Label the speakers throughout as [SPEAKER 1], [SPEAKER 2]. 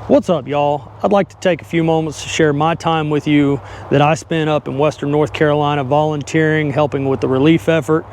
[SPEAKER 1] What's up, y'all? I'd like to take a few moments to share my time with you that I spent up in Western North Carolina volunteering, helping with the relief effort.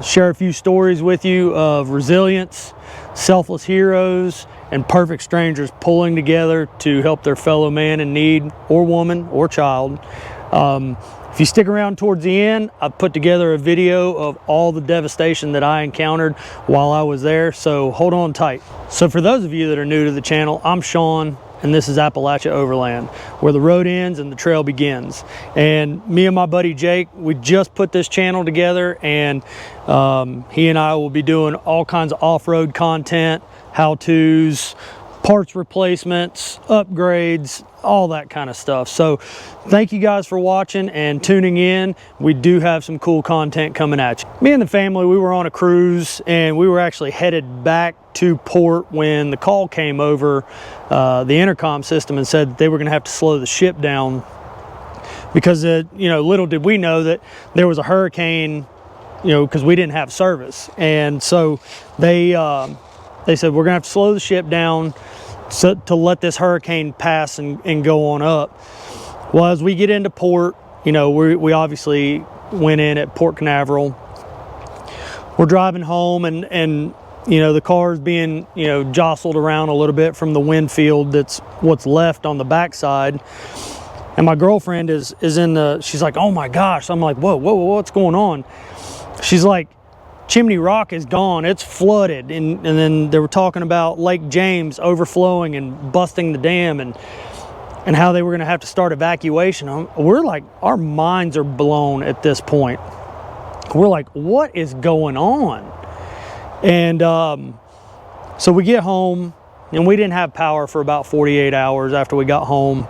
[SPEAKER 1] Share a few stories with you of resilience, selfless heroes, and perfect strangers pulling together to help their fellow man in need, or woman, or child. If you stick around towards the end, I've put together a video of all the devastation that I encountered while I was there, so hold on tight. So for those of you that are new to the channel, I'm Sean, and this is Appalachia Overland, where the road ends and the trail begins. And me and my buddy Jake, we just put this channel together, and he and I will be doing all kinds of off-road content, how-tos, parts replacements, upgrades, all that kind of stuff. So thank you guys for watching and tuning in. We do have some cool content coming at you. Me and the family, we were on a cruise, and we were actually headed back to port when the call came over the intercom system and said that they were going to have to slow the ship down because little did we know that there was a hurricane, because we didn't have service. And so they said we're gonna have to slow the ship down to let this hurricane pass and go on up. Well, as we get into port, we obviously went in at Port Canaveral. We're driving home, and the car's being jostled around a little bit from the wind field that's what's left on the backside. And my girlfriend is in she's like, oh my gosh. I'm like, whoa, what's going on? She's like, Chimney Rock is gone, it's flooded. And then they were talking about Lake James overflowing and busting the dam, and how they were going to have to start evacuation. We're like, our minds are blown at this point. We're like, what is going on? And so we get home, and we didn't have power for about 48 hours after we got home.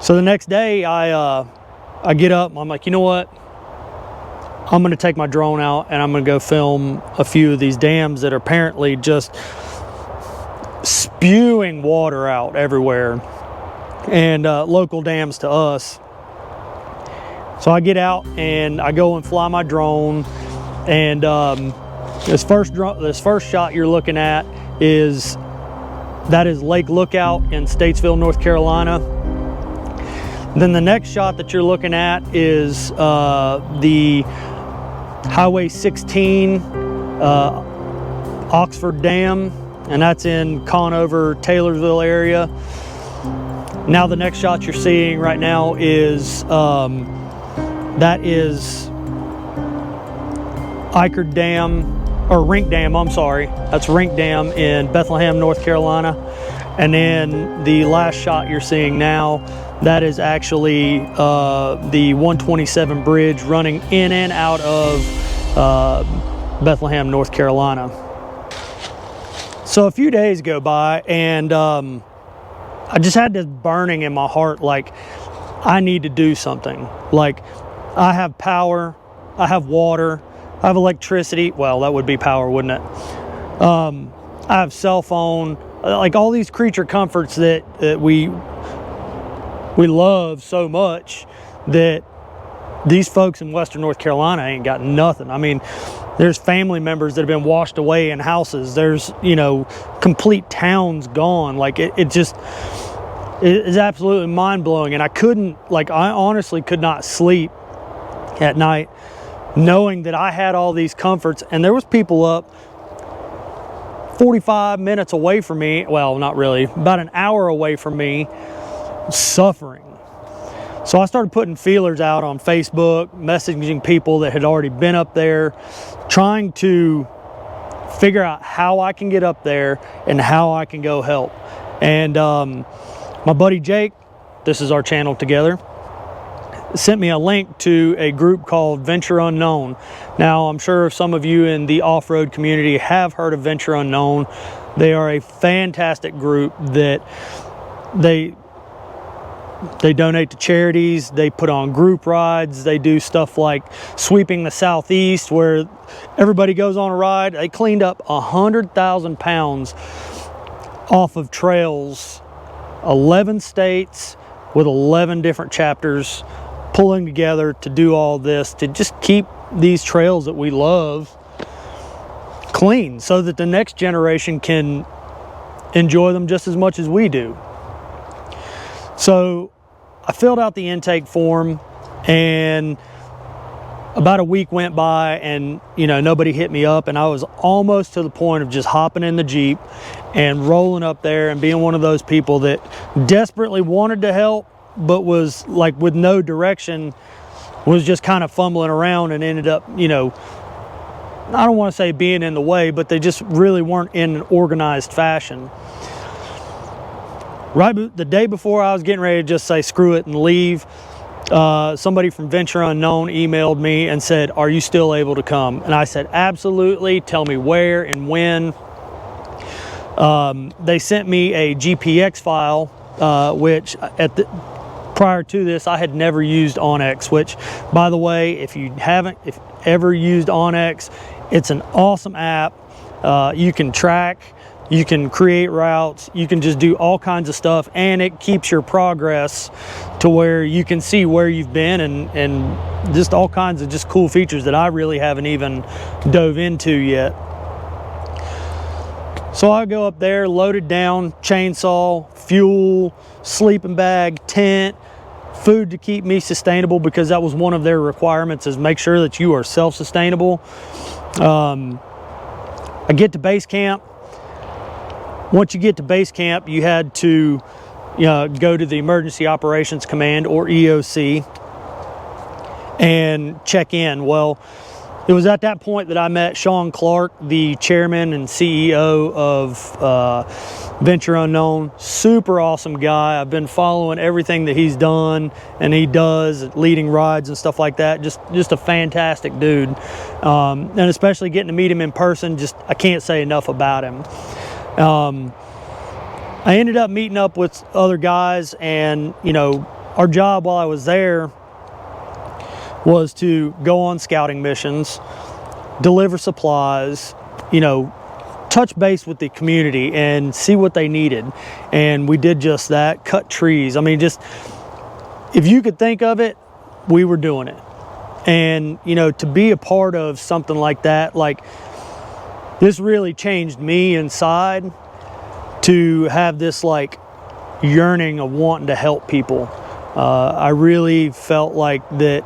[SPEAKER 1] So the next day I get up, and I'm like, you know what? I'm going to take my drone out, and I'm going to go film a few of these dams that are apparently just spewing water out everywhere, and local dams to us. So I get out and I go and fly my drone, and this first shot you're looking at is Lake Lookout in Statesville, North Carolina. Then the next shot that you're looking at is the Highway 16 Oxford Dam, and that's in Conover, Taylorsville area. Now the next shot you're seeing right now is that is Eichard Dam, or Rink Dam, I'm sorry. That's Rink Dam in Bethlehem, North Carolina. And then the last shot you're seeing now, that is actually the 127 bridge running in and out of Bethlehem, North Carolina. So a few days go by, and I just had this burning in my heart, like, I need to do something. Like, I have power, I have water, I have electricity. Well, that would be power, wouldn't it? I have cell phone, like all these creature comforts that we love so much, that these folks in Western North Carolina ain't got nothing. I mean, there's family members that have been washed away in houses. There's, complete towns gone. Like, it is absolutely mind-blowing. And I honestly could not sleep at night knowing that I had all these comforts, and there was people up 45 minutes away from me, well, not really, about an hour away from me, suffering. So I started putting feelers out on Facebook, messaging people that had already been up there, trying to figure out how I can get up there and how I can go help. And my buddy Jake, this is our channel together, sent me a link to a group called Venture Unknown. Now, I'm sure some of you in the off-road community have heard of Venture Unknown. They are a fantastic group that they donate to charities, they put on group rides, they do stuff like sweeping the Southeast, where everybody goes on a ride. They cleaned up 100,000 pounds off of trails, 11 states with 11 different chapters pulling together to do all this, to just keep these trails that we love clean, so that the next generation can enjoy them just as much as we do. So I filled out the intake form, and about a week went by, and nobody hit me up, and I was almost to the point of just hopping in the Jeep and rolling up there and being one of those people that desperately wanted to help but was like with no direction, was just kind of fumbling around, and ended up, I don't want to say being in the way, but they just really weren't in an organized fashion. Right the day before I was getting ready to just say screw it and leave, somebody from Venture Unknown emailed me and said, "Are you still able to come?" And I said, "Absolutely. Tell me where and when." They sent me a GPX file, which prior to this, I had never used Onyx, which, by the way, if you haven't ever used Onyx, it's an awesome app. You can track, you can create routes, you can just do all kinds of stuff, and it keeps your progress to where you can see where you've been, and just all kinds of just cool features that I really haven't even dove into yet. So I go up there, loaded down, chainsaw, fuel, sleeping bag, tent, food to keep me sustainable, because that was one of their requirements, is make sure that you are self-sustainable. I get to base camp. Once you get to base camp, you had to go to the Emergency Operations Command, or EOC, and check in. Well, it was at that point that I met Sean Clark, the chairman and CEO of Venture Unknown. Super awesome guy. I've been following everything that he's done and he does, leading rides and stuff like that. Just a fantastic dude. And especially getting to meet him in person, I can't say enough about him. I ended up meeting up with other guys, and our job while I was there was to go on scouting missions, deliver supplies, touch base with the community and see what they needed. And we did just that, cut trees. I mean, just, if you could think of it, we were doing it. And, to be a part of something like that, this really changed me inside, to have this yearning of wanting to help people. I really felt like that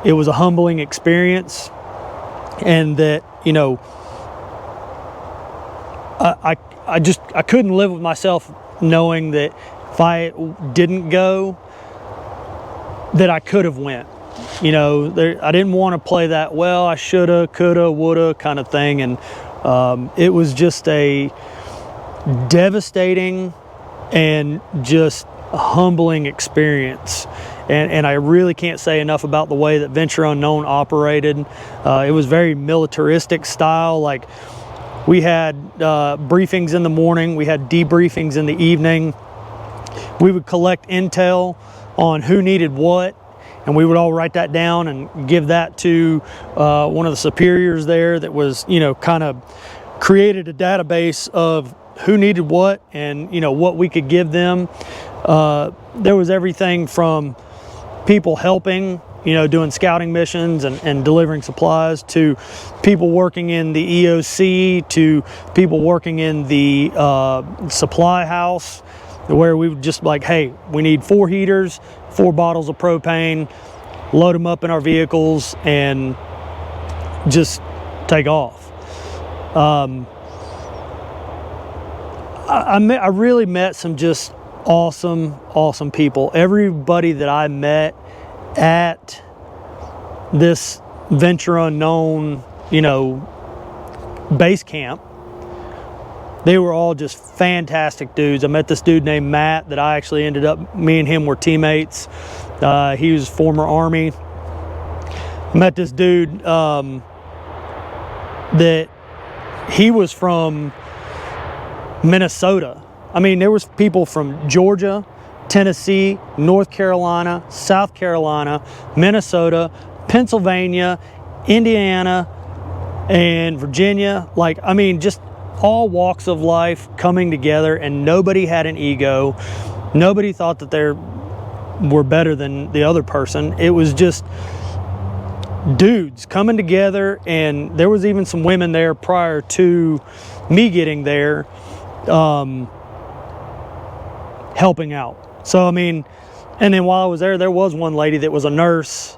[SPEAKER 1] it was a humbling experience, and that I couldn't live with myself knowing that if I didn't go, that I could have went. I didn't want to play that, well, I shoulda, coulda, woulda kind of thing, and it was just a devastating and just a humbling experience. And I really can't say enough about the way that Venture Unknown operated. It was very militaristic style. We had briefings in the morning, we had debriefings in the evening. We would collect intel on who needed what, and we would all write that down and give that to one of the superiors there that was, kind of created a database of who needed what, and what we could give them. There was everything from people helping, doing scouting missions and delivering supplies, to people working in the EOC, to people working in the supply house, where we would just hey, we need 4 heaters, 4 bottles of propane, load them up in our vehicles, and just take off. I really met some just awesome people. Everybody that I met at this Venture Unknown, base camp, they were all just fantastic dudes. I met this dude named Matt that me and him were teammates. He was former Army. I met this dude that he was from Minnesota. I mean, there was people from Georgia, Tennessee, North Carolina, South Carolina, Minnesota, Pennsylvania, Indiana, and Virginia. Just all walks of life coming together, and nobody had an ego. Nobody thought that they were better than the other person. It was just dudes coming together, and there was even some women there prior to me getting there. helping out. So, I mean, and then while I was there was one lady that was a nurse.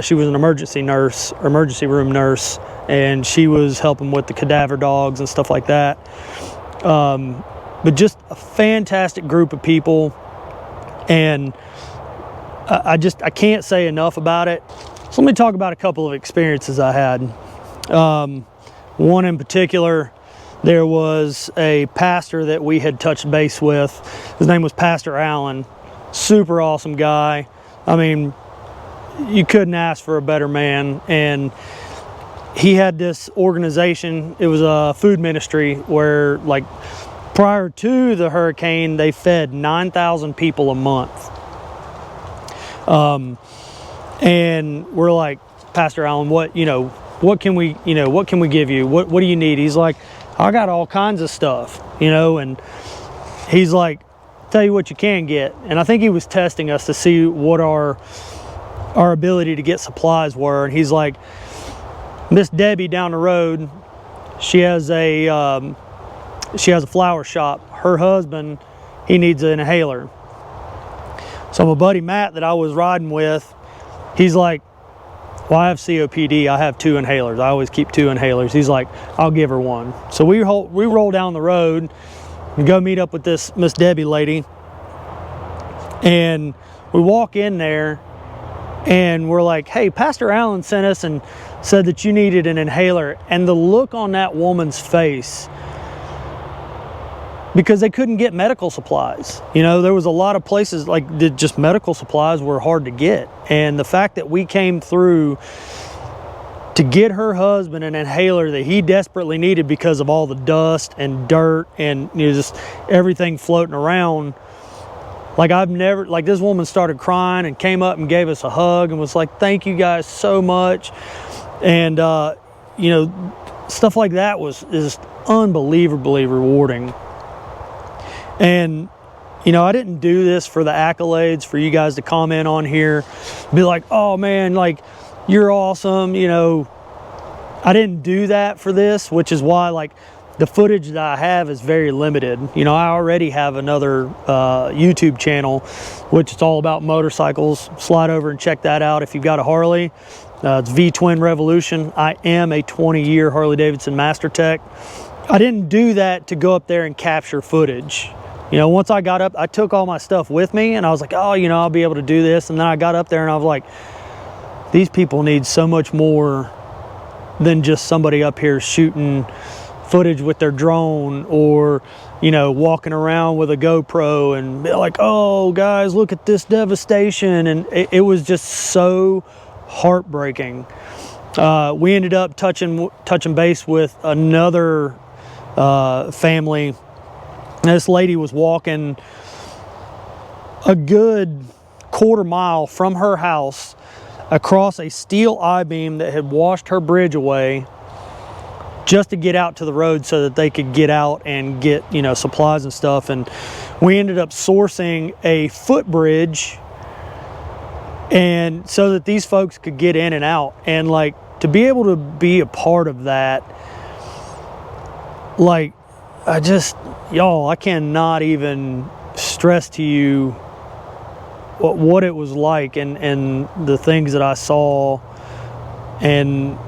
[SPEAKER 1] She was an emergency nurse, emergency room nurse, and she was helping with the cadaver dogs and stuff like that. But just a fantastic group of people, and I can't say enough about it. So let me talk about a couple of experiences I had. One in particular, there was a pastor that we had touched base with. His name was Pastor Allen. Super awesome guy. I mean, you couldn't ask for a better man. And he had this organization. It was a food ministry where, like, prior to the hurricane, they fed 9,000 people a month. And we're like, Pastor Allen, what can we give you? What do you need? He's like, I got all kinds of stuff, and he's like, tell you what you can get. And I think he was testing us to see what our ability to get supplies were. And he's like, Miss Debbie down the road, she has a flower shop. Her husband, he needs an inhaler. So my buddy Matt that I was riding with, he's like, well, I have COPD. I have 2 inhalers. I always keep 2 inhalers. He's like, I'll give her one. So we roll down the road and go meet up with this Miss Debbie lady. And we walk in there and we're like, hey, Pastor Allen sent us and said that you needed an inhaler. And the look on that woman's face, because they couldn't get medical supplies. There was a lot of places like just medical supplies were hard to get. And the fact that we came through to get her husband an inhaler that he desperately needed because of all the dust and dirt and just everything floating around. Like this woman started crying and came up and gave us a hug and was like, thank you guys so much. And, stuff like that is just unbelievably rewarding. And, I didn't do this for the accolades, for you guys to comment on here, be like, oh man, like, you're awesome. I didn't do that for this, which is why, like, the footage that I have is very limited. I already have another YouTube channel, which is all about motorcycles. Slide over and check that out if you've got a Harley. It's V-Twin Revolution. I am a 20-year Harley-Davidson Master Tech. I didn't do that to go up there and capture footage. Once I got up, I took all my stuff with me and I was like, oh, I'll be able to do this. And then I got up there and I was like, these people need so much more than just somebody up here shooting footage with their drone or, walking around with a GoPro and be like, oh, guys, look at this devastation. And it was just so heartbreaking. We ended up touching base with another family. This lady was walking a good quarter mile from her house across a steel I-beam that had washed her bridge away just to get out to the road so that they could get out and get, supplies and stuff. And we ended up sourcing a footbridge and so that these folks could get in and out. And like, to be able to be a part of that, like, I cannot even stress to you what it was like and the things that I saw and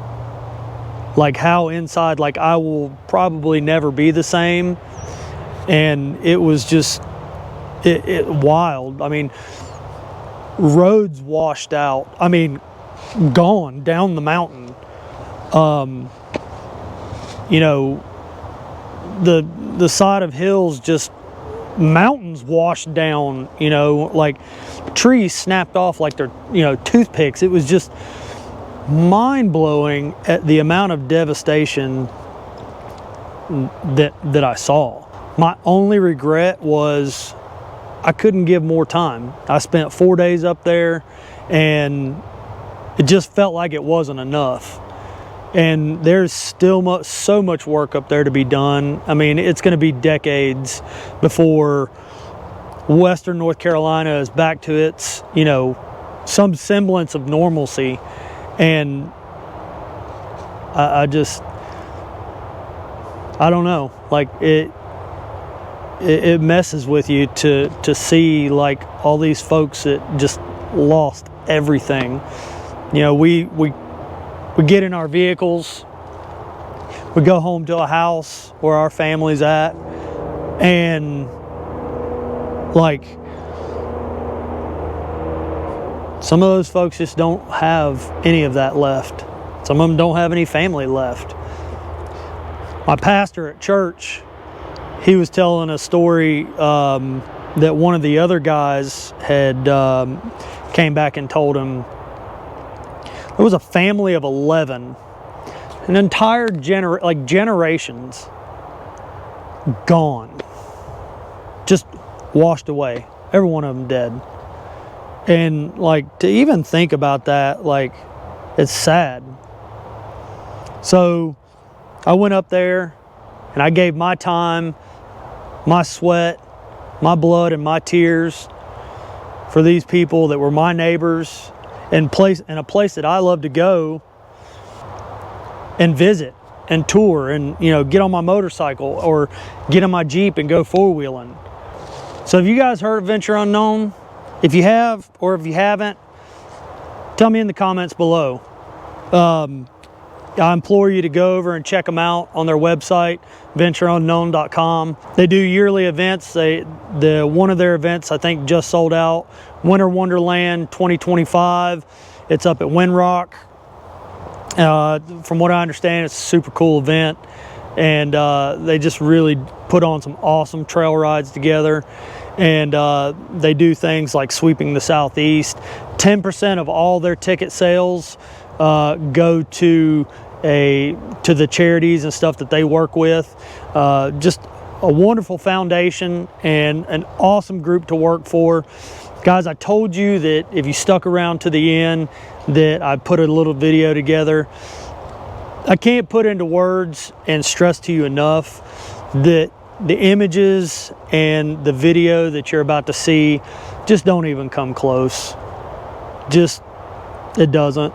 [SPEAKER 1] like how inside, like, I will probably never be the same. And it was just it wild. I mean, roads washed out. I mean, gone down the mountain. The side of hills, just mountains washed down, like trees snapped off like they're, toothpicks. It was just mind-blowing at the amount of devastation that I saw. My only regret was I couldn't give more time. I spent 4 days up there and it just felt like it wasn't enough. And there's still so much work up there to be done. I mean, it's going to be decades before Western North Carolina is back to its, some semblance of normalcy. And I don't know. Like, it messes with you to see like all these folks that just lost everything. You know, we get in our vehicles, we go home to a house where our family's at, and like some of those folks just don't have any of that left. Some of them don't have any family left. My pastor at church, he was telling a story that one of the other guys had came back and told him there was a family of 11, an entire generations gone, just washed away, every one of them dead. And like, to even think about that, like, it's sad. So I went up there and I gave my time, my sweat, my blood, and my tears for these people that were my neighbors, in a place that I love to go and visit and tour and, you know, get on my motorcycle or get on my Jeep and go four-wheeling. So have you guys heard of Venture Unknown? If you have, or if you haven't, tell me in the comments below. I implore you to go over and check them out on their website, ventureunknown.com. They do yearly events. One of their events, I think, just sold out. Winter Wonderland 2025. It's up at Windrock. From what I understand, it's a super cool event, and they just really put on some awesome trail rides together. And they do things like sweeping the Southeast. 10% of all their ticket sales go to the charities and stuff that they work with. Just a wonderful foundation and an awesome group to work for. Guys, I told you that if you stuck around to the end that I put a little video together. I can't put into words and stress to you enough that the images and the video that you're about to see just don't even come close. It doesn't.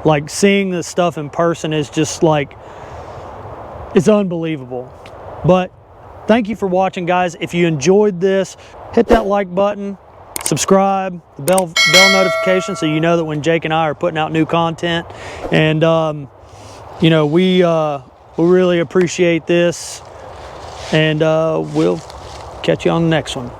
[SPEAKER 1] Like, seeing this stuff in person is just like, it's unbelievable. But thank you for watching, guys. If you enjoyed this, hit that like button, subscribe, the bell notification, so you know that when Jake and I are putting out new content. And you know, we really appreciate this, and we'll catch you on the next one.